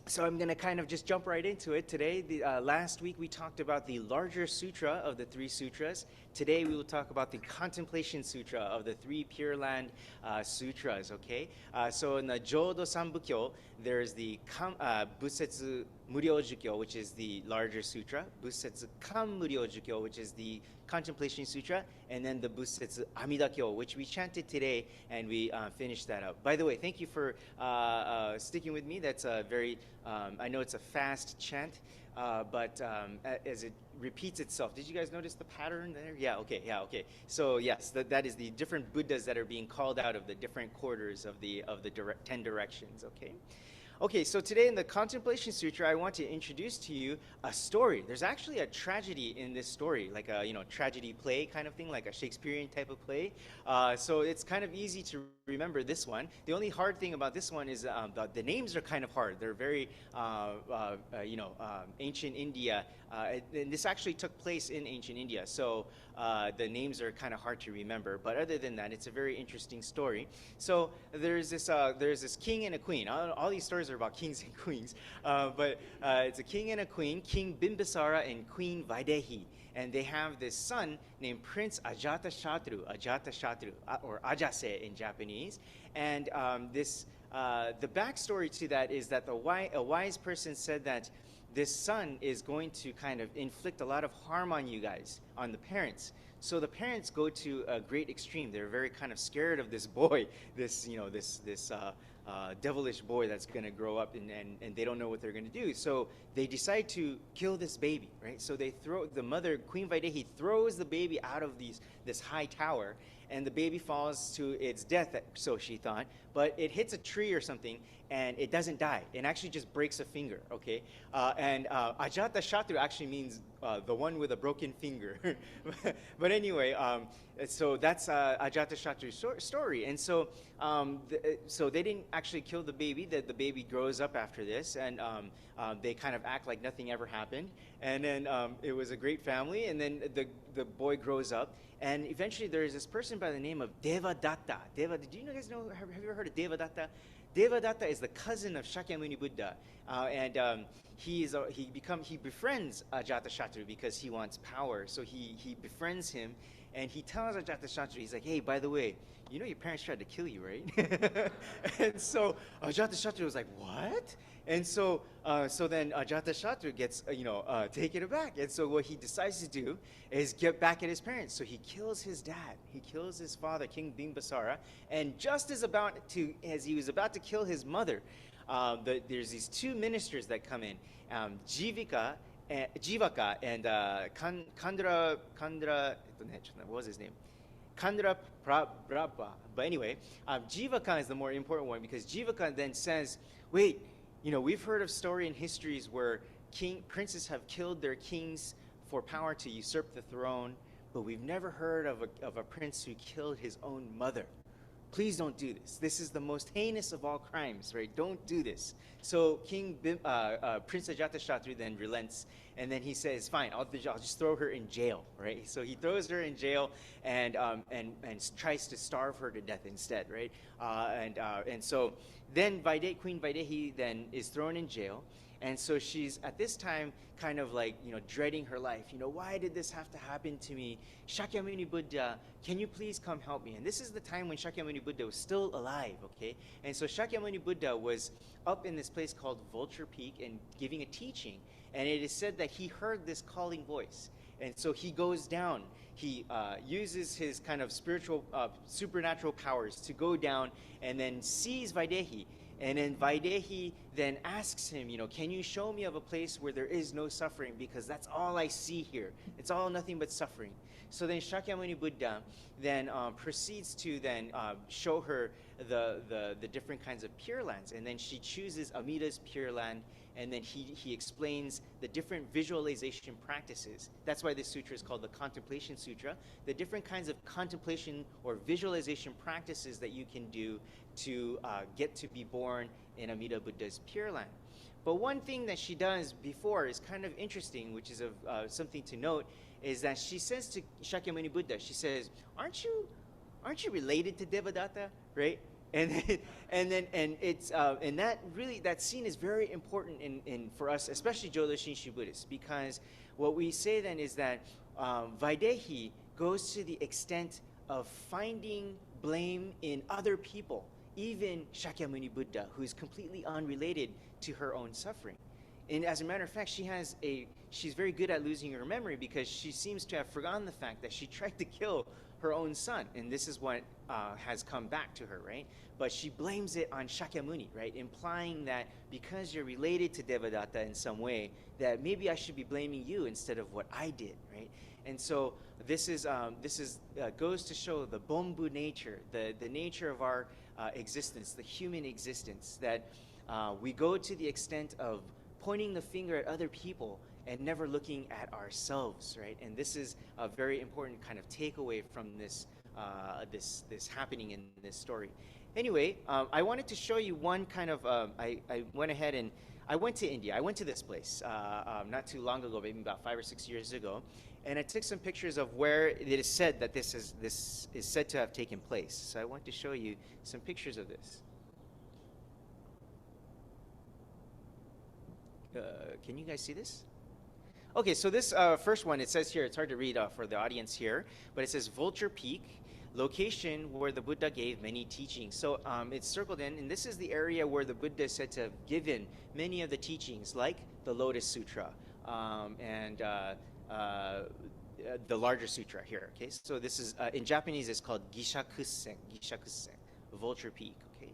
So I'm going to kind of just jump right into it today. Last week we talked about the larger sutra of the three sutras. Today we will talk about the Contemplation Sutra of the three Pure Land sutras, okay? So in the Jodo Sambukyo, there's the Busetsu Muryo Jukyo, which is the larger sutra, Busetsu Kan Muryo Jukyo, which is the Contemplation Sutra, and then the Busetsu Amida Kyo, which we chanted today, and we finished that up. By the way, thank you for sticking with me. That's a very, I know it's a fast chant, but as it repeats itself. Did you guys notice the pattern there? Yeah, okay. So yes, that is the different Buddhas that are being called out of the different quarters of the 10 directions, okay? Okay, so today in the Contemplation Sutra, I want to introduce to you a story. There's actually a tragedy in this story, like a tragedy play kind of thing, like a Shakespearean type of play. So it's kind of easy to remember this one. The only hard thing about this one is the names are kind of hard. They're very, ancient India. And this actually took place in ancient India, so the names are kind of hard to remember. But other than that, it's a very interesting story. So there's this king and a queen. All these stories are about kings and queens, but it's a king and a queen, King Bimbisara and Queen Vaidehi. And they have this son named Prince Ajatashatru, or Ajase in Japanese. And the backstory to that is that a wise person said that this son is going to kind of inflict a lot of harm on you guys, on the parents. So the parents go to a great extreme. They're very kind of scared of this boy, this devilish boy that's going to grow up, and they don't know what they're going to do. So they decide to kill this baby, right? So the mother, Queen Vaidehi, throws the baby out of this high tower, and the baby falls to its death, so she thought, but it hits a tree or something, and it doesn't die. It actually just breaks a finger, okay? And Ajata Shatru actually means the one with a broken finger. But anyway, so that's Ajata Shatru's story. And so so they didn't actually kill the baby. The baby grows up after this, and they kind of act like nothing ever happened. And then it was a great family, and then the boy grows up, and eventually there's this person by the name of Devadatta. Do you guys know, have you ever heard of Devadatta? Devadatta is the cousin of Shakyamuni Buddha, and he befriends Ajatashatru because he wants power. So he befriends him, and he tells Ajatashatru, he's like, hey, by the way, you know your parents tried to kill you, right? And so Ajatashatru was like, what? And so then Ajatashatru gets, taken aback. And so what he decides to do is get back at his parents. So he kills his dad. He kills his father, King Bimbisara. And just as he was about to kill his mother, there's these two ministers that come in, Jivaka and Kandra, what was his name? Kandra Prabha. But anyway, Jivaka is the more important one, because Jivaka then says, wait, we've heard of story and histories where princes have killed their kings for power to usurp the throne, but we've never heard of a prince who killed his own mother. Please don't do this. This is the most heinous of all crimes, right? Don't do this. So Prince Ajatashatru then relents, and then he says, fine, I'll just throw her in jail, right? So he throws her in jail and tries to starve her to death instead, right? And so then Queen Vaidehi then is thrown in jail. And so she's at this time kind of like, dreading her life. Why did this have to happen to me? Shakyamuni Buddha, can you please come help me? And this is the time when Shakyamuni Buddha was still alive, okay? And so Shakyamuni Buddha was up in this place called Vulture Peak and giving a teaching. And it is said that he heard this calling voice. And so he goes down. He uses his kind of spiritual, supernatural powers to go down and then sees Vaidehi. And then Vaidehi then asks him, can you show me of a place where there is no suffering? Because that's all I see here. It's all nothing but suffering. So then Shakyamuni Buddha then proceeds to then show her the different kinds of Pure Lands. And then she chooses Amida's Pure Land, and then he explains the different visualization practices. That's why this sutra is called the Contemplation Sutra. The different kinds of contemplation or visualization practices that you can do to get to be born in Amida Buddha's Pure Land. But one thing that she does before is kind of interesting, which is something to note, is that she says to Shakyamuni Buddha, she says, aren't you related to Devadatta, right? and and that really, that scene is very important in for us, especially Jodo Shinshu Buddhists, because what we say then is that Vaidehi goes to the extent of finding blame in other people, even Shakyamuni Buddha, who is completely unrelated to her own suffering. And as a matter of fact, she's very good at losing her memory, because she seems to have forgotten the fact that she tried to kill her own son, and this is what has come back to her, right? But she blames it on Shakyamuni, right? Implying that because you're related to Devadatta in some way, that maybe I should be blaming you instead of what I did, right? And so this is goes to show the Bombu nature, the nature of our existence, the human existence, that we go to the extent of pointing the finger at other people and never looking at ourselves, right? And this is a very important kind of takeaway from this this happening in this story. Anyway, I wanted to show you one kind of. I went ahead and I went to India. I went to this place not too long ago, maybe about 5 or 6 years ago, and I took some pictures of where it is said that this is said to have taken place. So I want to show you some pictures of this. Can you guys see this? Okay, so this first one, it says here, it's hard to read for the audience here, but it says Vulture Peak, location where the Buddha gave many teachings. So it's circled in, and this is the area where the Buddha is said to have given many of the teachings, like the Lotus Sutra and the larger sutra here. Okay, so this is, in Japanese, it's called Gishakusen, Vulture Peak. Okay,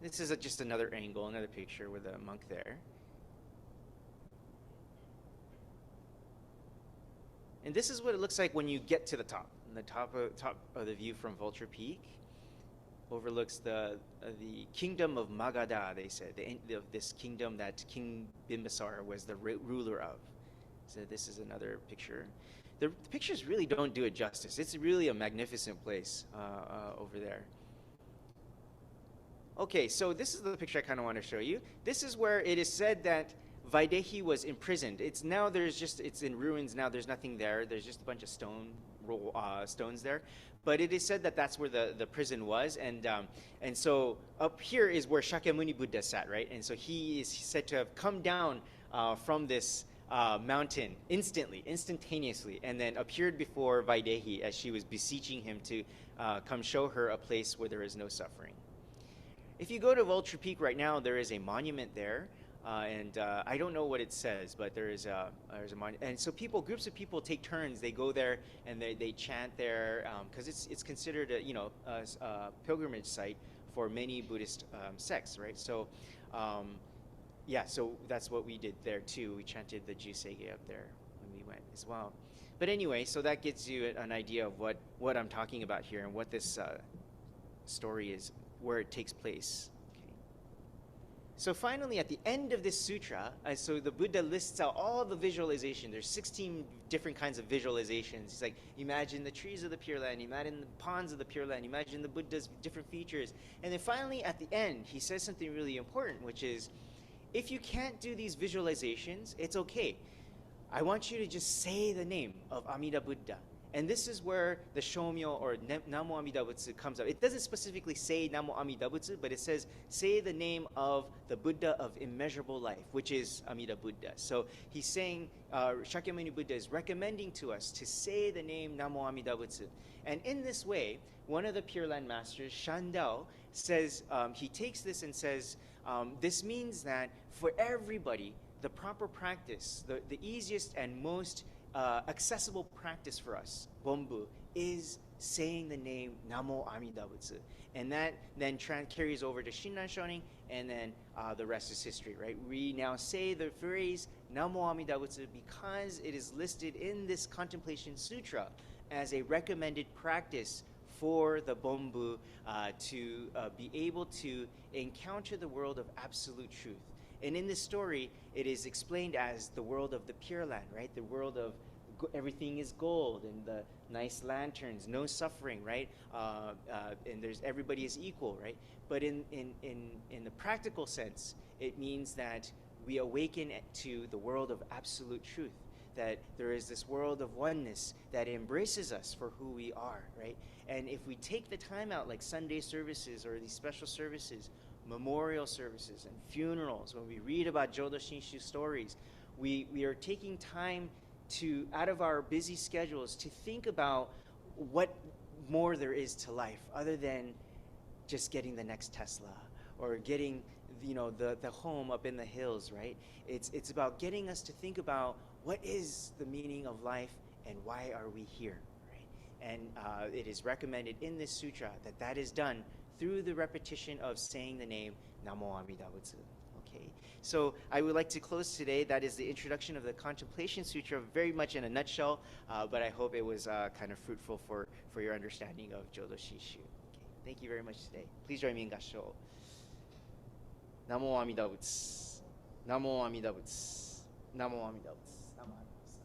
this is just another angle, another picture with a monk there. And this is what it looks like when you get to the top. And the top of the view from Vulture Peak overlooks the kingdom of Magadha, they said, this kingdom that King Bimbisara was the ruler of. So this is another picture. The pictures really don't do it justice. It's really a magnificent place over there. Okay, so this is the picture I kind of want to show you. This is where it is said that Vaidehi was imprisoned. It's in ruins now. There's nothing there. There's just a bunch of stones there. But it is said that that's where the prison was, and so up here is where Shakyamuni Buddha sat, right? And so he is said to have come down from this mountain instantaneously, and then appeared before Vaidehi as she was beseeching him to come show her a place where there is no suffering. If you go to Vulture Peak right now, there is a monument there. And I don't know what it says, but there's a monument. And so groups of people take turns. They go there and they chant there, because it's considered a pilgrimage site for many Buddhist sects, right? So yeah, so that's what we did there too. We chanted the Jusege up there when we went as well. But anyway, so that gives you an idea of what I'm talking about here and what this story is, where it takes place. So finally, at the end of this sutra, so the Buddha lists out all the visualization. There's 16 different kinds of visualizations. He's like, imagine the trees of the Pure Land, imagine the ponds of the Pure Land, imagine the Buddha's different features. And then finally, at the end, he says something really important, which is, if you can't do these visualizations, it's okay. I want you to just say the name of Amida Buddha. And this is where the Shomyo or Namo Amida Butsu comes up. It doesn't specifically say Namo Amida Butsu, but it says, say the name of the Buddha of immeasurable life, which is Amida Buddha. So he's saying, Shakyamuni Buddha is recommending to us to say the name Namo Amida Butsu. And in this way, one of the Pure Land masters, Shandao, says, he takes this and says, this means that for everybody, the proper practice, the easiest and most accessible practice for us, Bombu, is saying the name Namo Amida Butsu. And that then carries over to Shinran Shonin, and then the rest is history, right? We now say the phrase Namo Amida Butsu because it is listed in this Contemplation Sutra as a recommended practice for the Bombu to be able to encounter the world of absolute truth. And in this story, it is explained as the world of the Pure Land, right? The world of everything is gold and the nice lanterns, no suffering, right? And everybody is equal, right? But in the practical sense, it means that we awaken to the world of absolute truth. that there is this world of oneness that embraces us for who we are, right? And if we take the time out, like Sunday services or these special services, memorial services and funerals, when we read about Jodo Shinshu stories, we are taking time to, out of our busy schedules, to think about what more there is to life other than just getting the next Tesla or getting, you know, the home up in the hills, right? It's about getting us to think about what is the meaning of life and why are we here, right? And it is recommended in this sutra that that is done through the repetition of saying the name Namo Amida Butsu. Okay, so I would like to close today. That is the introduction of the Contemplation Sutra, very much in a nutshell, but I hope it was kind of fruitful for your understanding of Jodo Shinshu. Okay, thank you very much today. Please join me in Gassho. Namo Amida Butsu. Namo Amida Butsu. Namo Amida Butsu. Namo Amida Butsu.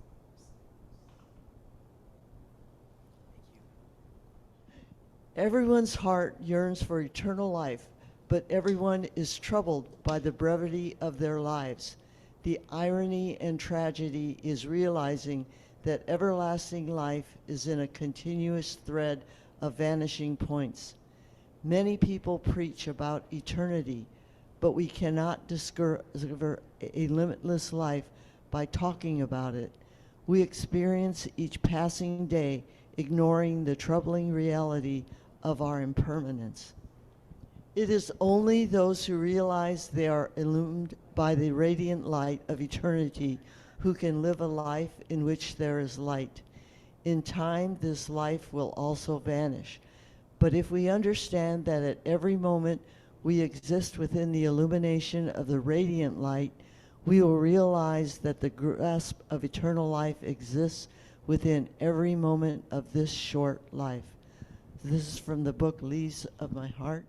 Thank you. Everyone's heart yearns for eternal life, but everyone is troubled by the brevity of their lives. The irony and tragedy is realizing that everlasting life is in a continuous thread of vanishing points. Many people preach about eternity, but we cannot discover a limitless life by talking about it. We experience each passing day, ignoring the troubling reality of our impermanence. It is only those who realize they are illumined by the radiant light of eternity who can live a life in which there is light. In time, this life will also vanish. But if we understand that at every moment we exist within the illumination of the radiant light, we will realize that the grasp of eternal life exists within every moment of this short life. This is from the book Leaves of My Heart.